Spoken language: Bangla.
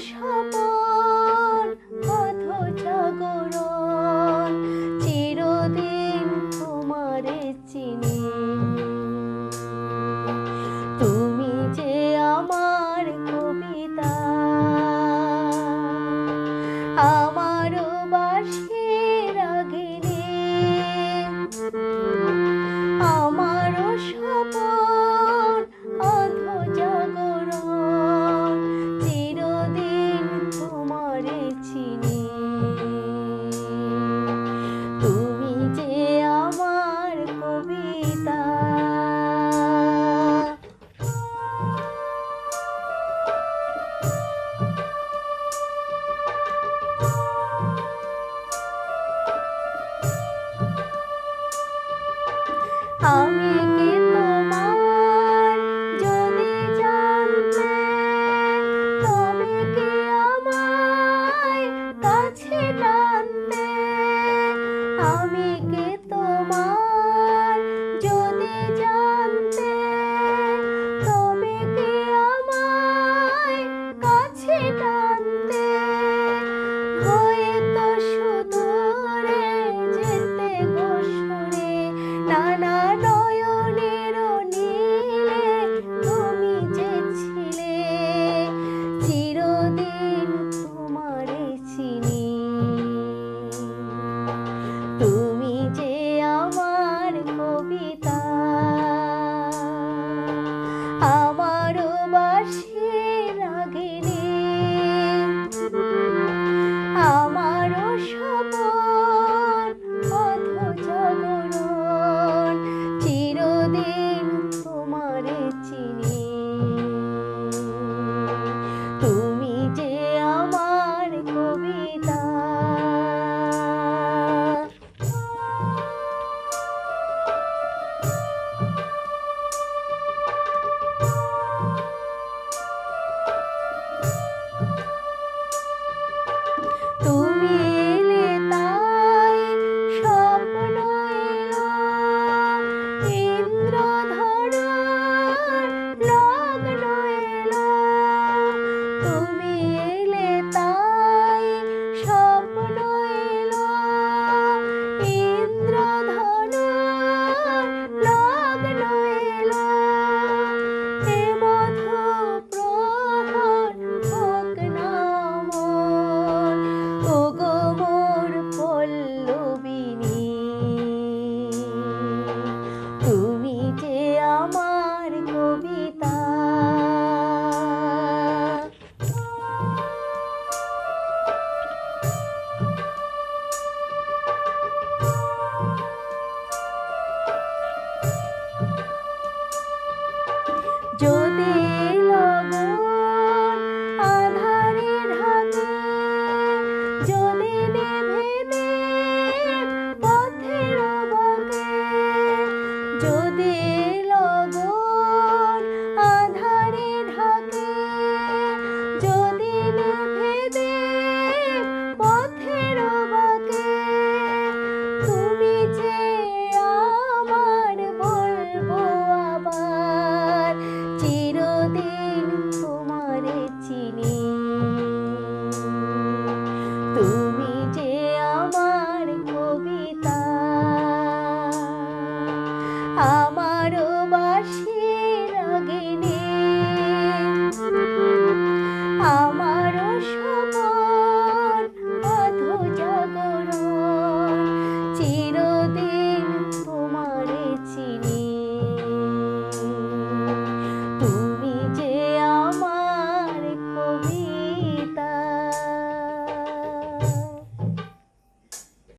স্বপন পথ জাগরণ, চিরদিন তোমারে চিনি। তুমি যে আমার কবিতা, আমারও বাঁশির রাগিনী, আমারও স্বপন অধ জাগরণ, চিরদিন তোমারে চিনি। তুমি যে আমার কবিতা। আমি কি তোমার যদি জানতে, তবে কি আমায় কাছে টানতে? আমি কি তোমার যদি জানতে, তবে কি আমায় কাছে টানতে? হয়তো সুদূরে যেতে গো সুরে, নানা নয়নের নীলে তুমি যে ছিলে, চিরদিন তোমারে চিনি। তুমি যে আমার কবিতা, আমারও বাঁশির রাগিনী, আমারও স্বপন পথ জাগরণ, চিরদিন তোমারে চিনি। তুমি যে আমার কবিতা। তুমি এলে তাই স্বপ্ন এলো, ইন্দ্রধনুর লগ্ন এলো। তুমি এলে তাই স্বপ্ন এলো, ইন্দ্রধনুর লগ্ন এলো। এ মধু প্রহর হোক না অমর, ওগো মোর পল্লবিনী। তুমি যে আমার কবিতা। যদি লগন আঁধারে ঢাকে, যদি নেভে দীপ পথের বাঁকে, যদি লগন আঁধারে ঢাকে, যদি নেভে দীপ পথের বাঁকে, তুমি যে আমার বলবো আবার, চিরদিন তোমারে চিনি। তুমি যে আমার কবিতা।